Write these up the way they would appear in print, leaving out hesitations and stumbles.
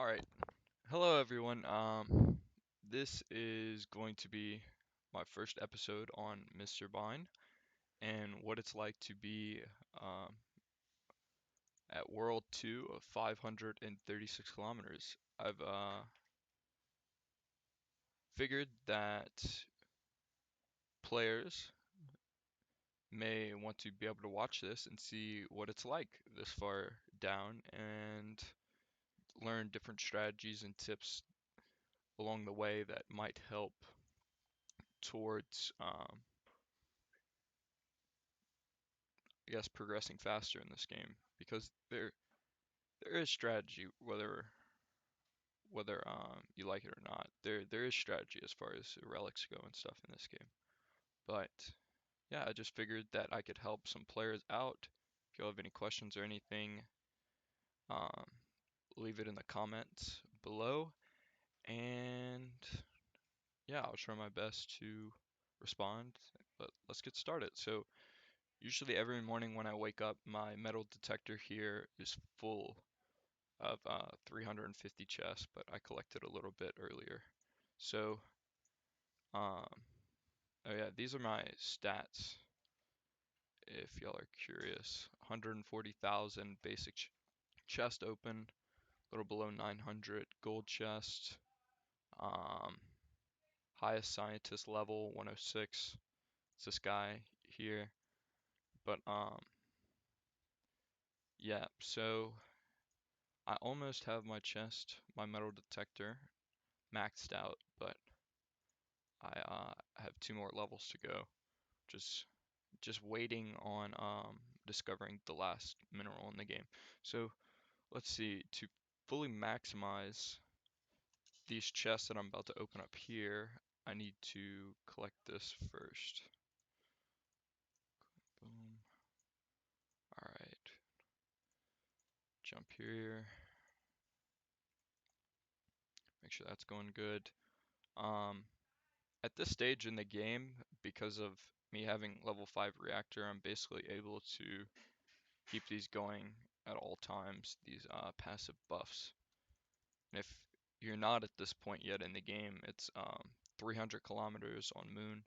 All right. Hello, everyone. This is going to be my first episode on Mr. Vine and what it's like to be um, at World 2 of 536 kilometers. I've figured that players may want to be able to watch this and see what it's like this far down and learn different strategies and tips along the way that might help towards I guess progressing faster in this game because there is strategy whether you like it or not. There is strategy as far as relics go and stuff in this game. But yeah, I just figured that I could help some players out. If you have any questions or anything, um, leave it in the comments below. And yeah, I'll try my best to respond. But let's get started. So usually every morning when I wake up, my metal detector here is full of 350 chests, but I collected a little bit earlier. So, um, oh yeah, these are my stats. If y'all are curious, 140,000 basic chest open, a little below 900 gold chest. Um, Highest scientist level 106. It's this guy here. But yeah. So I almost have my chest, my metal detector maxed out, but I have two more levels to go. Just just waiting on discovering the last mineral in the game. So let's see, to fully maximize these chests that I'm about to open up here, I need to collect this first. Boom. Alright, jump here. Make sure that's going good. Um, at this stage in the game, because of me having level 5 reactor, I'm basically able to keep these going at all times, these passive buffs. And if you're not at this point yet in the game, it's 300 kilometers on Moon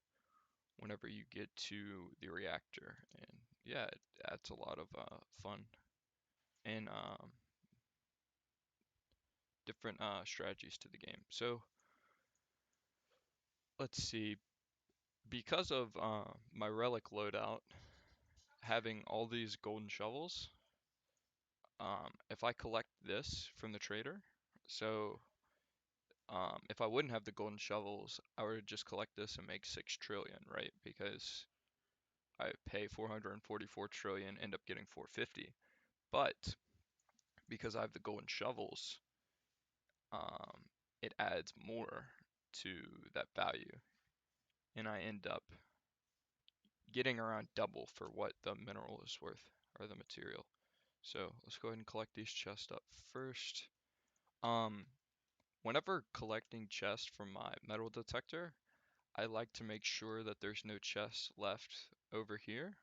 whenever you get to the reactor. And yeah, it adds a lot of fun and different strategies to the game. So let's see. Because of my relic loadout, having all these golden shovels, if I collect this from the trader, so if I wouldn't have the golden shovels, I would just collect this and make 6 trillion, right? Because I pay 444 trillion, end up getting 450. But because I have the golden shovels, um, it adds more to that value, and I end up getting around double for what the mineral is worth, or the material. So let's go ahead and collect these chests up first. Um, Whenever collecting chests from my metal detector, I like to make sure that there's no chests left over here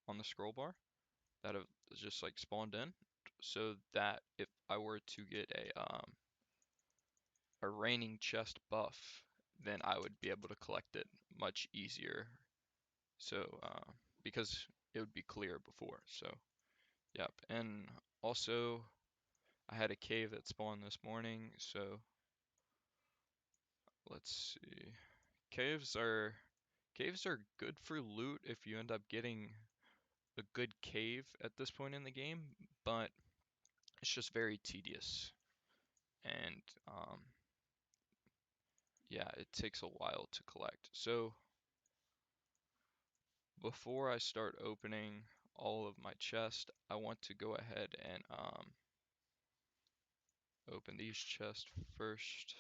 on the scroll bar that have just like spawned in, so that if I were to get a raining chest buff, then I would be able to collect it much easier. So because it would be clear before. So yep, and also I had a cave that spawned this morning, so let's see. Caves are caves are good for loot if you end up getting a good cave at this point in the game, but it's just very tedious. And yeah, it takes a while to collect. So before I start opening all of my chest, I want to go ahead and open these chests first.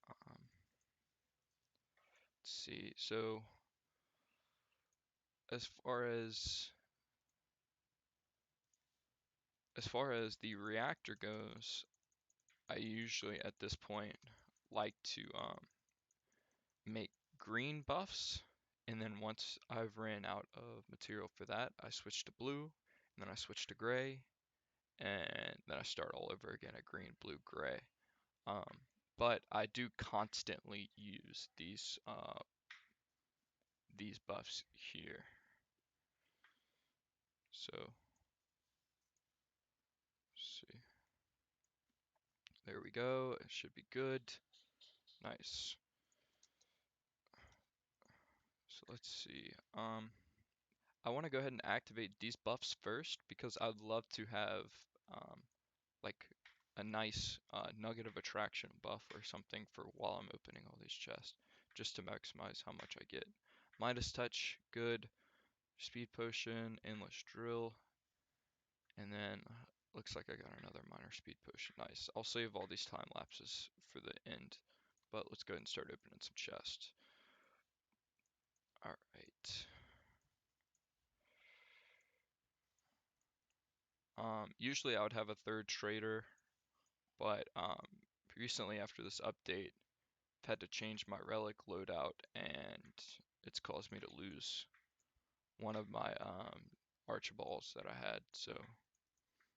Um, let's see. So as far as as far as the reactor goes, I usually at this point like to make green buffs, and then once I've ran out of material for that, I switch to blue, and then I switch to gray, and then I start all over again at green, blue, gray. Um, but I do constantly use these buffs here. So, see. There we go. It should be good. Nice. So let's see. I want to go ahead and activate these buffs first because I'd love to have um, like a nice nugget of attraction buff or something for while I'm opening all these chests, just to maximize how much I get. Midas touch, good. Speed potion, endless drill, and then looks like I got another minor speed potion. Nice. I'll save all these time lapses for the end, but let's go ahead and start opening some chests. All right. Usually I would have a third trader, but recently after this update, I've had to change my relic loadout, and it's caused me to lose one of my Archibalds that I had. So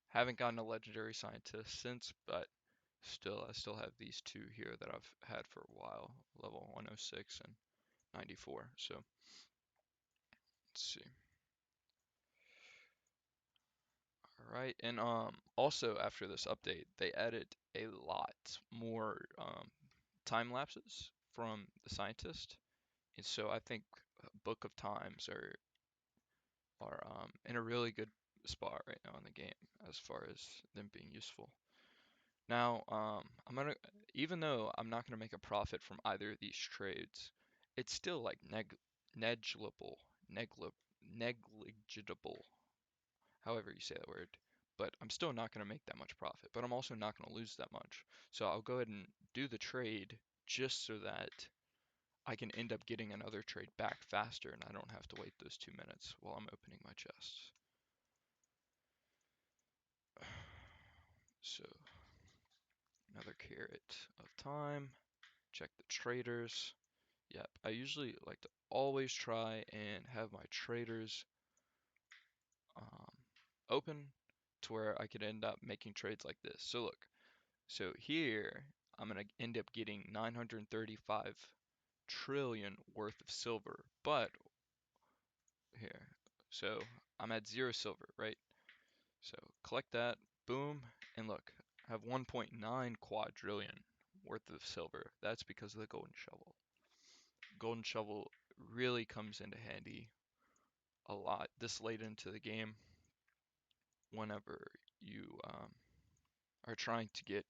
haven't gotten a legendary scientist since, but I still have these two here that I've had for a while, level 106 and 94. So let's see. All right, and also after this update, they added a lot more time lapses from the scientist, and so I think Book of Times are in a really good spot right now in the game as far as them being useful. Now, even though I'm not gonna make a profit from either of these trades, it's still like negligible, negli negligible, however you say that word. But I'm still not gonna make that much profit, but I'm also not gonna lose that much. So I'll go ahead and do the trade just so that I can end up getting another trade back faster and I don't have to wait those 2 minutes while I'm opening my chests. So another carrot of time. Check the traders. Yep, I usually like to always try and have my traders um, open to where I could end up making trades like this. So look, so here I'm gonna end up getting 935 trillion worth of silver, but here, so I'm at 0 silver, right? So collect that, boom, and look, I have 1.9 quadrillion worth of silver. That's because of the golden shovel. Golden shovel really comes into handy a lot this late into the game whenever you are trying to get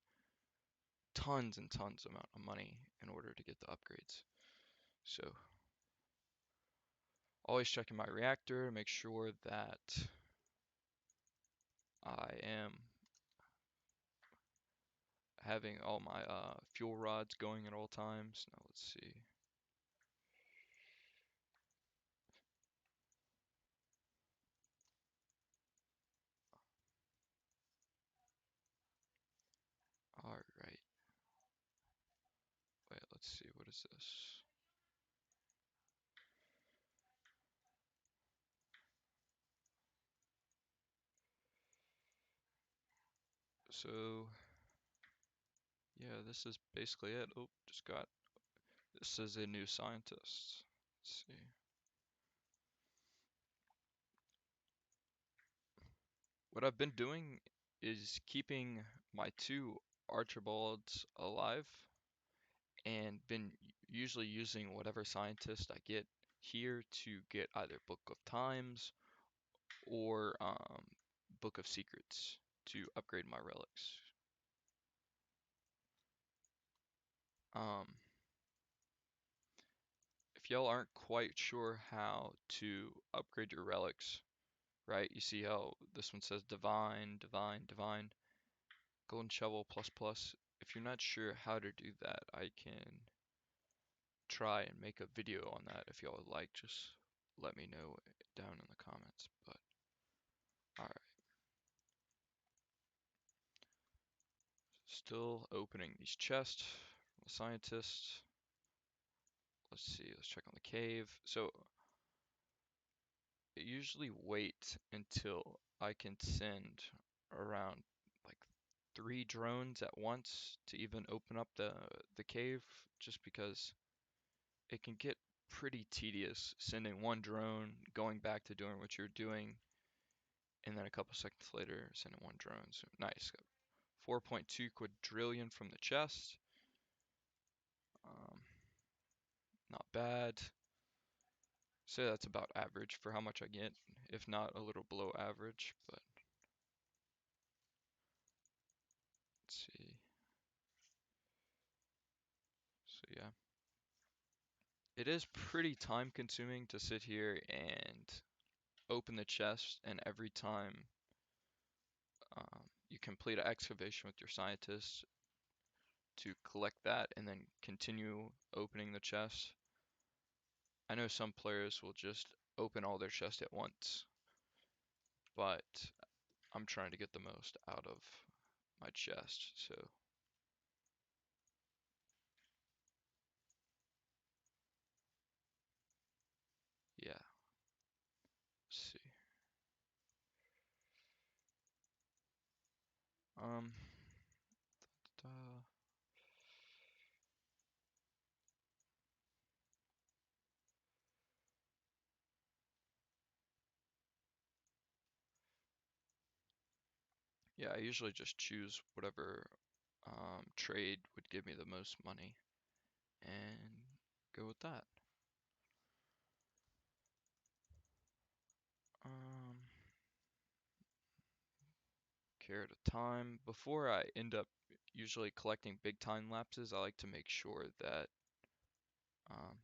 tons and tons amount of money in order to get the upgrades. So always checking my reactor to make sure that I am having all my fuel rods going at all times. Now let's see. All right. Wait, let's see. What is this? So yeah, this is basically it. Oh, just got. This is a new scientist. Let's see. What I've been doing is keeping my two Archibalds alive and been usually using whatever scientist I get here to get either Book of Times or Book of Secrets to upgrade my relics. Um, if y'all aren't quite sure how to upgrade your relics, right? You see how this one says Divine, Divine, Divine, Golden Shovel plus plus. If you're not sure how to do that, I can try and make a video on that if y'all would like. Just let me know down in the comments. But alright, still opening these chests. The scientist. Let's see. Let's check on the cave. So I usually wait until I can send around like 3 drones at once to even open up the cave, just because it can get pretty tedious sending one drone, going back to doing what you're doing, and then a couple seconds later sending one drone. So nice. 4.2 quadrillion from the chest. Um, Not bad. Say that's about average for how much I get, if not a little below average, but let's see. So yeah, it is pretty time consuming to sit here and open the chest, and every time you complete an excavation with your scientists to collect that and then continue opening the chest. I know some players will just open all their chests at once, but I'm trying to get the most out of my chest, so yeah. Let's see. Um, uh, yeah, I usually just choose whatever trade would give me the most money and go with that. Um, Care at a time. Before I end up usually collecting big time lapses, I like to make sure um,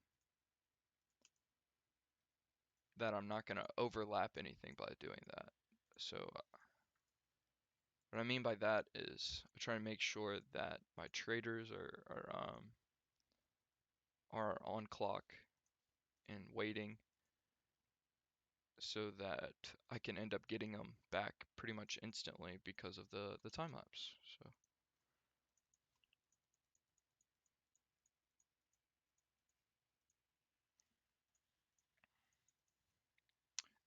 that I'm not gonna overlap anything by doing that. So what I mean by that is I try to make sure that my traders are on clock and waiting so that I can end up getting them back pretty much instantly because of the time lapse. So,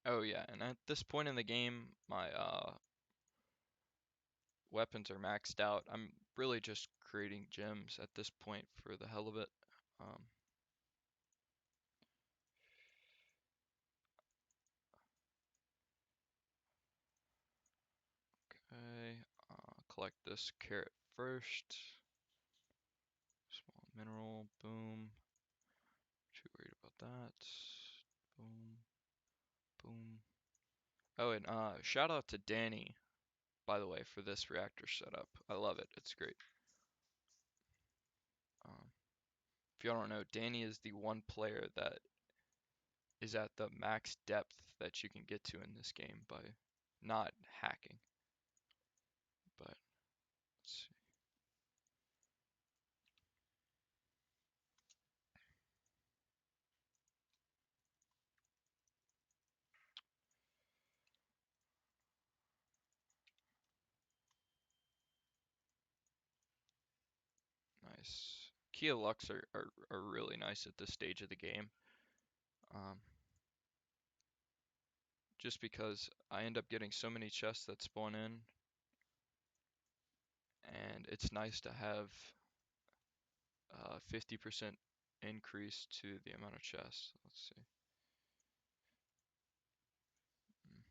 oh yeah, and at this point in the game, my weapons are maxed out. I'm really just creating gems at this point for the hell of it. Um, okay, collect this carrot first. Small mineral, boom. Too worried about that. Boom, boom. Oh, and shout out to Danny, by the way, for this reactor setup. I love it. It's great. Um, if y'all don't know, Danny is the one player that is at the max depth that you can get to in this game by not hacking. But let's see. Nice. Kia Lux are really nice at this stage of the game. Um, just because I end up getting so many chests that spawn in, and it's nice to have 50% increase to the amount of chests. Let's see. Mm,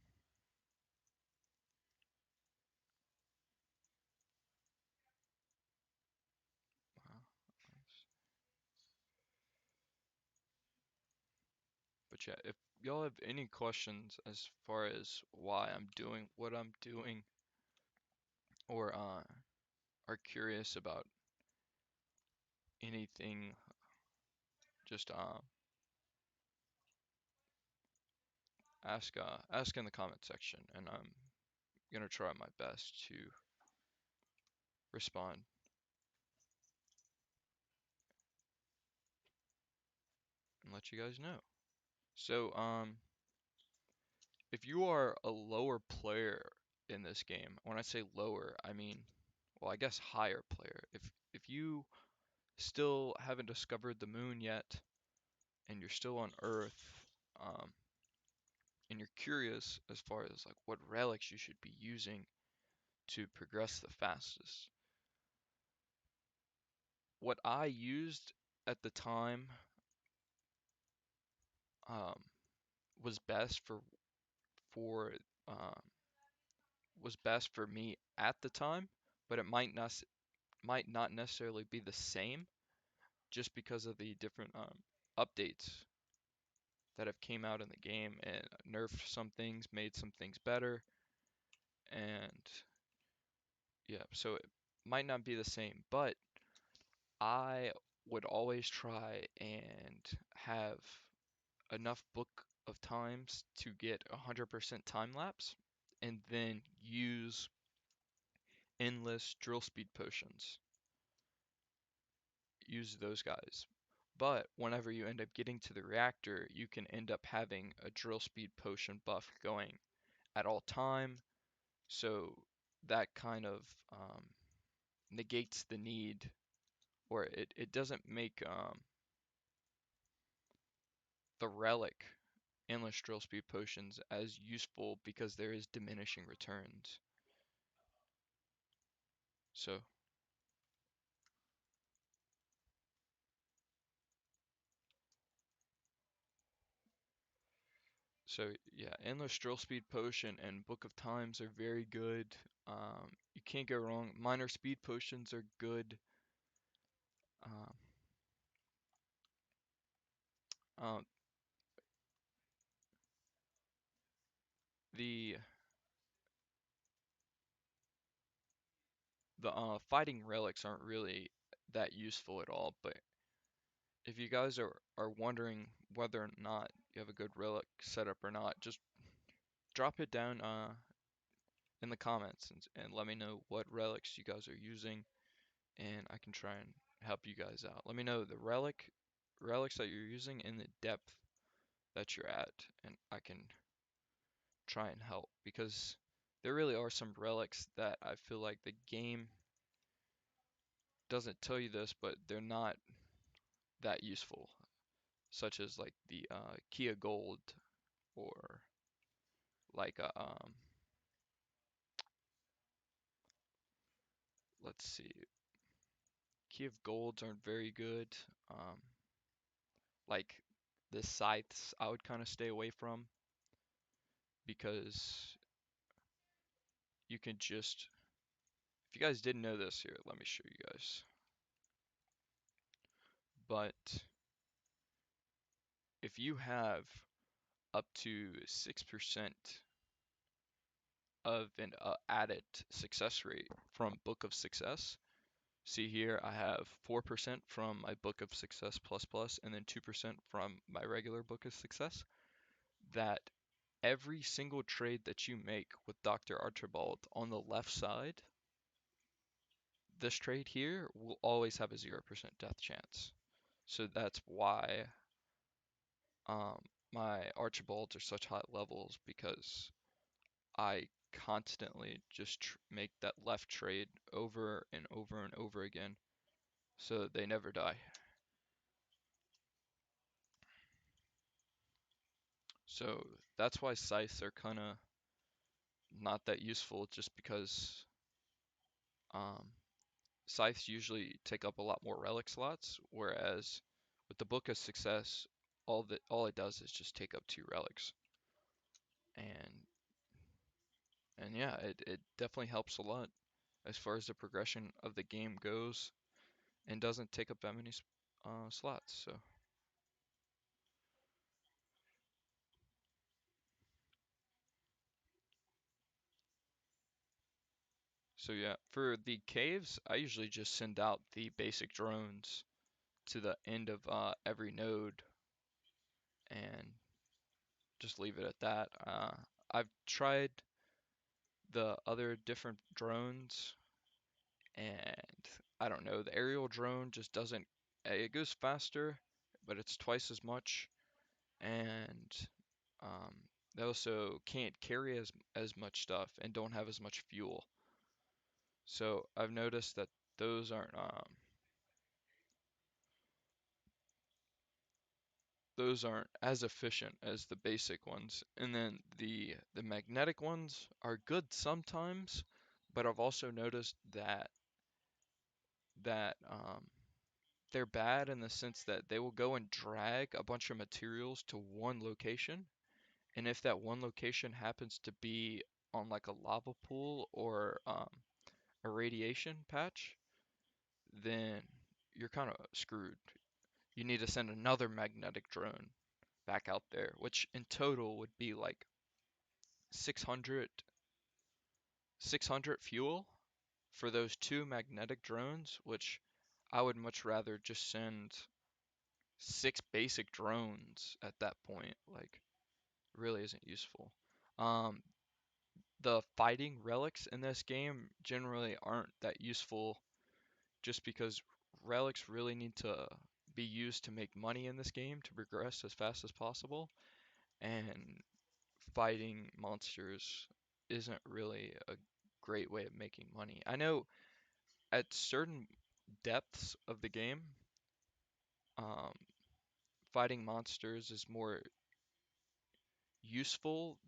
wow, nice. But yeah, if y'all have any questions as far as why I'm doing what I'm doing, or are curious about anything, just ask in the comment section, and I'm gonna try my best to respond and let you guys know. So if you are a lower player in this game, when I say lower, I mean, well, I guess higher player. If you still haven't discovered the moon yet, and you're still on Earth, and you're curious as far as like what relics you should be using, to progress the fastest. What I used at the time um, was best for um, was best for me at the time, but it might not necessarily be the same just because of the different updates that have came out in the game and nerfed some things, made some things better, and yeah, so it might not be the same, but I would always try and have enough book of times to get 100% time lapse and then use endless drill speed potions. Use those guys. But whenever you end up getting to the reactor, you can end up having a drill speed potion buff going at all time. So that kind of negates the need, or it doesn't make the relic endless drill speed potions as useful because there is diminishing returns. So so yeah, endless drill speed potion and Book of Times are very good. You can't go wrong. Minor speed potions are good. Um, um, the the fighting relics aren't really that useful at all, but if you guys are wondering whether or not you have a good relic setup or not, just drop it down in the comments and let me know what relics you guys are using, and I can try and help you guys out. Let me know the relics that you're using and the depth that you're at, and I can try and help because there really are some relics that I feel like the game doesn't tell you this, but they're not that useful, such as like the Kia Gold or like a let's see, Key of Golds aren't very good. Um, like the scythes, I would kind of stay away from because you can just. If you guys didn't know this, here, let me show you guys. But if you have up to 6% of an added success rate from Book of Success, see here I have 4% from my Book of Success plus plus and then 2% from my regular Book of Success, that every single trade that you make with Dr. Archibald on the left side, this trade here will always have a 0% death chance. So that's why um, my Archibalds are such high levels, because I constantly just make that left trade over and over and over again so they never die. So that's why scythes are kind of not that useful, just because um, scythes usually take up a lot more relic slots, whereas with the Book of Success, all it does is just take up 2 relics. And yeah, it definitely helps a lot as far as the progression of the game goes, and doesn't take up that many slots. So yeah, for the caves, I usually just send out the basic drones to the end of every node and just leave it at that. I've tried the other different drones, and I don't know, the aerial drone just doesn't, it goes faster, but it's twice as much, and um, they also can't carry as much stuff and don't have as much fuel. So I've noticed that those aren't as efficient as the basic ones. And then the magnetic ones are good sometimes, but I've also noticed that they're bad in the sense that they will go and drag a bunch of materials to one location, and if that one location happens to be on like a lava pool or a radiation patch, then you're kind of screwed. You need to send another magnetic drone back out there, which in total would be like 600 600 fuel for those two magnetic drones, which I would much rather just send six basic drones at that point. Like, really isn't useful. Um, the fighting relics in this game generally aren't that useful just because relics really need to be used to make money in this game to progress as fast as possible, and fighting monsters isn't really a great way of making money. I know at certain depths of the game, um, fighting monsters is more useful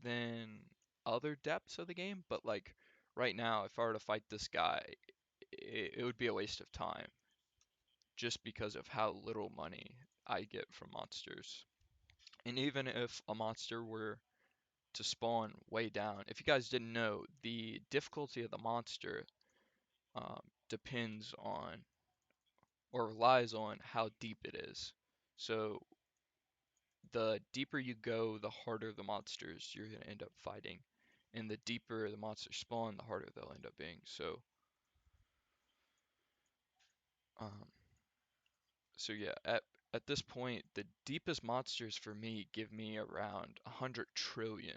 than other depths of the game, but like right now, if I were to fight this guy, it would be a waste of time just because of how little money I get from monsters. And even if a monster were to spawn way down, if you guys didn't know, the difficulty of the monster depends on or relies on how deep it is. So the deeper you go, the harder the monsters you're going to end up fighting. And the deeper the monsters spawn, the harder they'll end up being. Um, so yeah, at this point, the deepest monsters for me give me around 100 trillion,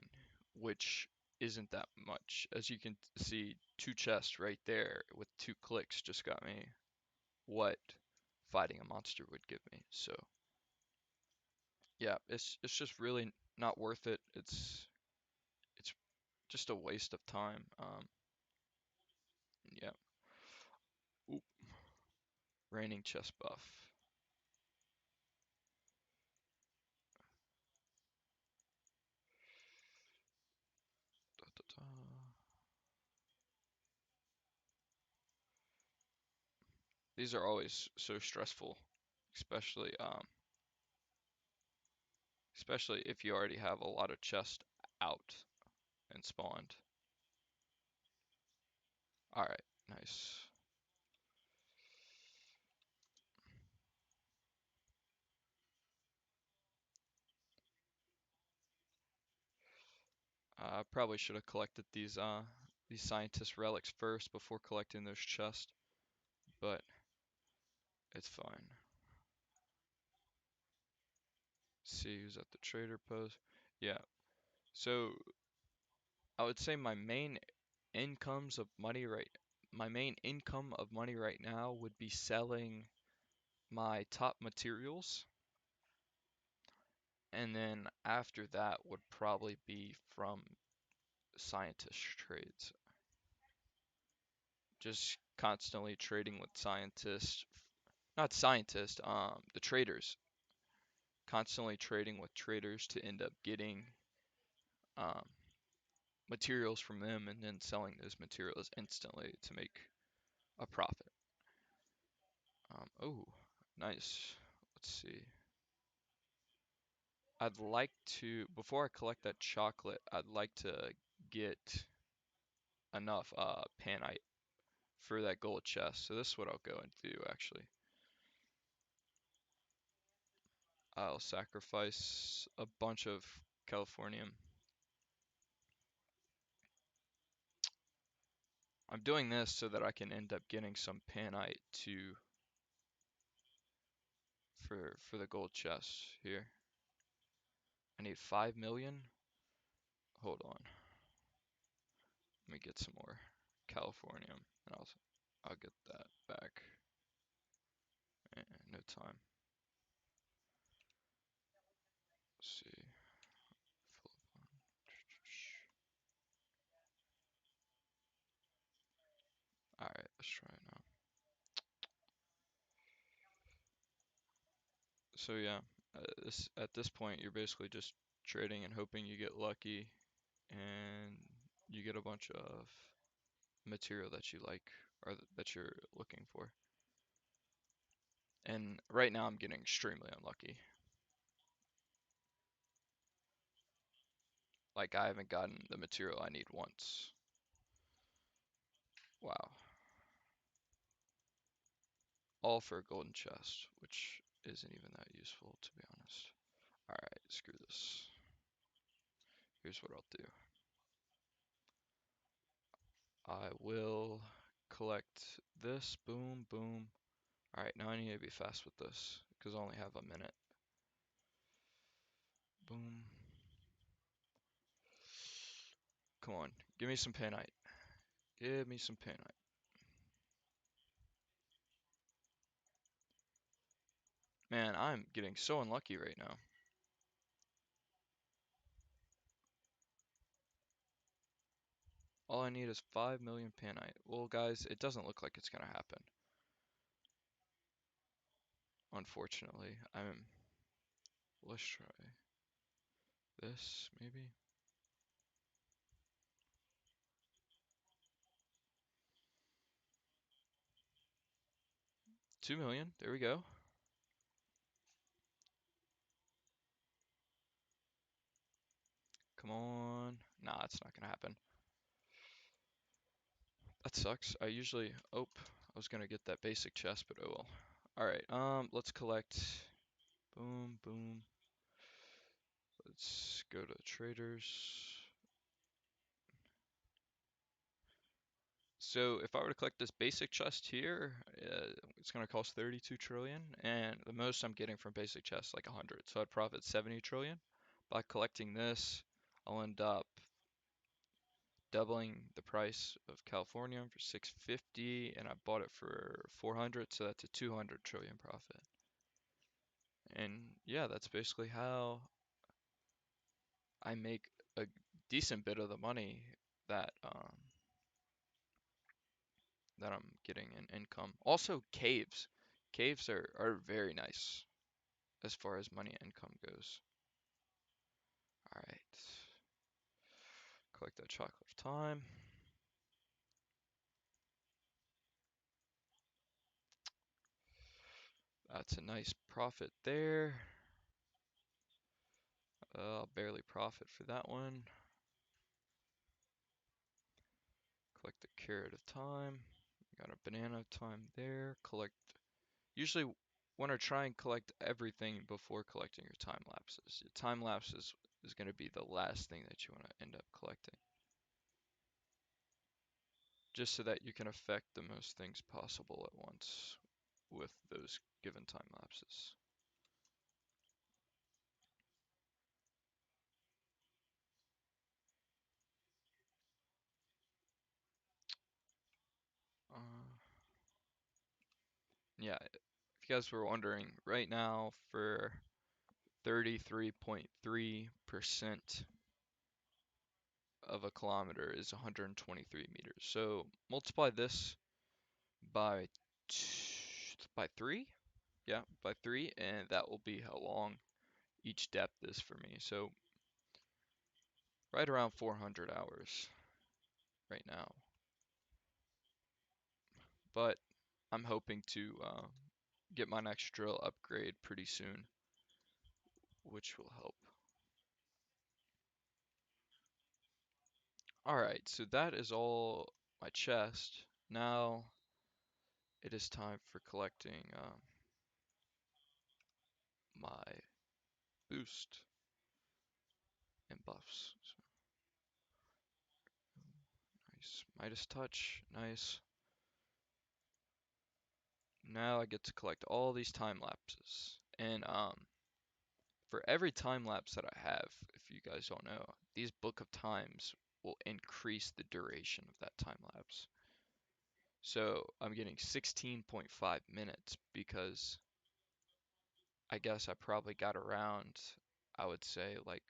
which isn't that much. As you can see, two chests right there with two clicks just got me what fighting a monster would give me. So yeah, it's just really not worth it. It's just a waste of time. Yeah. Oop, raining chest buff. Da, da, da. These are always so stressful, especially especially if you already have a lot of chest out and spawned. All right, nice. I probably should have collected these scientist relics first before collecting those chests, but it's fine. See who's at the trader post. Yeah. So I would say my main income of money right now would be selling my top materials, and then after that would probably be from scientist trades. Just constantly trading with scientists, not scientists, the traders. Constantly trading with traders to end up getting um, materials from them and then selling those materials instantly to make a profit. Oh, nice. Let's see. I'd like to, before I collect that chocolate, I'd like to get enough panite for that gold chest. So this is what I'll go and do actually. I'll sacrifice a bunch of Californium. I'm doing this so that I can end up getting some panite to for the gold chest here. I need 5 million. Hold on. Let me get some more Californium and I'll get that back in no time. Let's see. Alright, let's try it now. So yeah, at this point you're basically just trading and hoping you get lucky and you get a bunch of material that you like or that you're looking for. And right now I'm getting extremely unlucky. Like I haven't gotten the material I need once. Wow. All for a golden chest, which isn't even that useful to be honest. Alright, screw this. Here's what I'll do. I will collect this. Boom, boom. Alright, now I need to be fast with this because I only have a minute. Boom. Come on, give me some painite. Give me some painite. Man, I'm getting so unlucky right now. All I need is 5 million painite. Well, guys, it doesn't look like it's gonna happen. Unfortunately, let's try this, maybe? 2 million, there we go. Come on. Nah, it's not gonna happen. That sucks. Oh, I was gonna get that basic chest, but oh well. Alright, let's collect. Boom, boom. Let's go to traders. So if I were to collect this basic chest here, it's gonna cost 32 trillion, and the most I'm getting from basic chests like 100. So I'd profit 70 trillion. By collecting this, I'll end up doubling the price of Californium for 650, and I bought it for 400, so that's a 200 trillion profit. And yeah, that's basically how I make a decent bit of the money that that I'm getting in income. Also, caves. Caves are very nice as far as money income goes. All right, collect that chocolate of time. That's a nice profit there. I'll barely profit for that one. Collect the carrot of time. Got a banana of time there. Collect. Usually, want to try and collect everything before collecting your time lapses. Your time lapses is going to be the last thing that you want to end up collecting, just so that you can affect the most things possible at once with those given time lapses. Uh, yeah, if you guys were wondering, right now for 33.3% of a kilometer is 123 meters. So multiply this by by three, yeah, by three, and that will be how long each depth is for me. So right around 400 hours right now. But I'm hoping to get my next drill upgrade pretty soon, which will help. Alright, so that is all my chest. Now it is time for collecting my boost and buffs. So, nice. Midas touch, nice. Now I get to collect all these time lapses. And for every time lapse that I have, if you guys don't know, these book of times will increase the duration of that time lapse. So I'm getting 16.5 minutes because I guess I probably got around, I would say like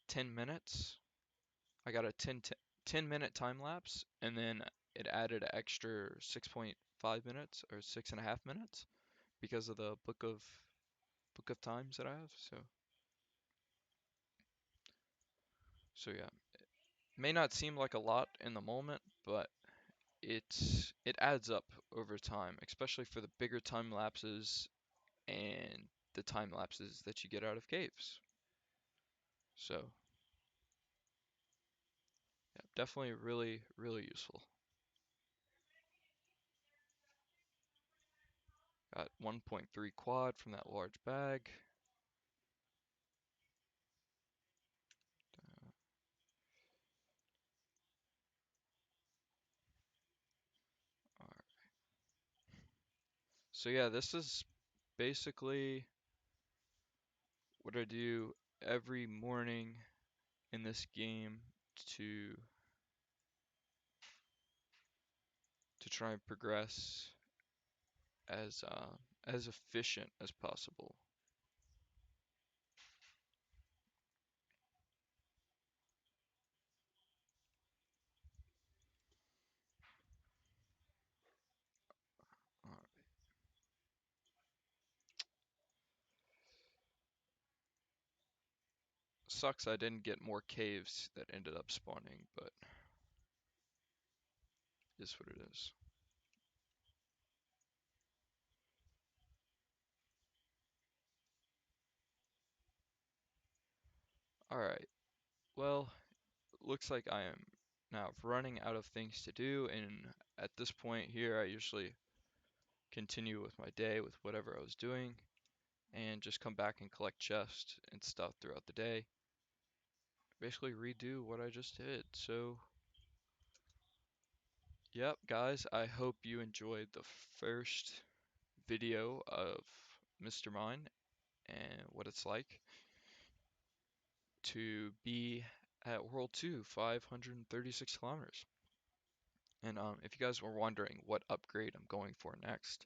10 minutes. I got a 10-minute time lapse, and then it added an extra 6.5 minutes or 6.5 minutes because of the book of times that I have. So yeah, May not seem like a lot in the moment, but it adds up over time, especially for the bigger time lapses and the time lapses that you get out of caves. So, yeah, definitely really, really useful. Got 1.3 quad from that large bag. Alright. So yeah, this is basically what I do every morning in this game to to try and progress as efficient as possible. Alright. Sucks I didn't get more caves that ended up spawning, but is what it is. Alright, well, looks like I am now running out of things to do, and at this point here, I usually continue with my day with whatever I was doing, and just come back and collect chests and stuff throughout the day. Basically redo what I just did. So, yep, guys, I hope you enjoyed the first video of Mr. Mine and what it's like to be at World 2, 536 kilometers. And if you guys were wondering what upgrade I'm going for next,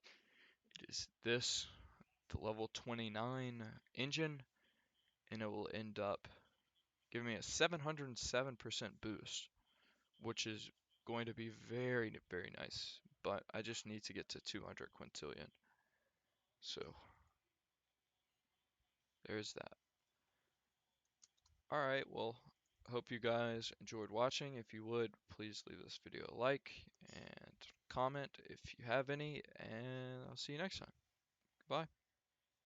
it is this, the level 29 engine, and it will end up giving me a 707% boost, which is going to be very, very nice. But I just need to get to 200 quintillion. So there's that. Alright, well, hope you guys enjoyed watching. If you would, please leave this video a like and comment if you have any, and I'll see you next time. Goodbye.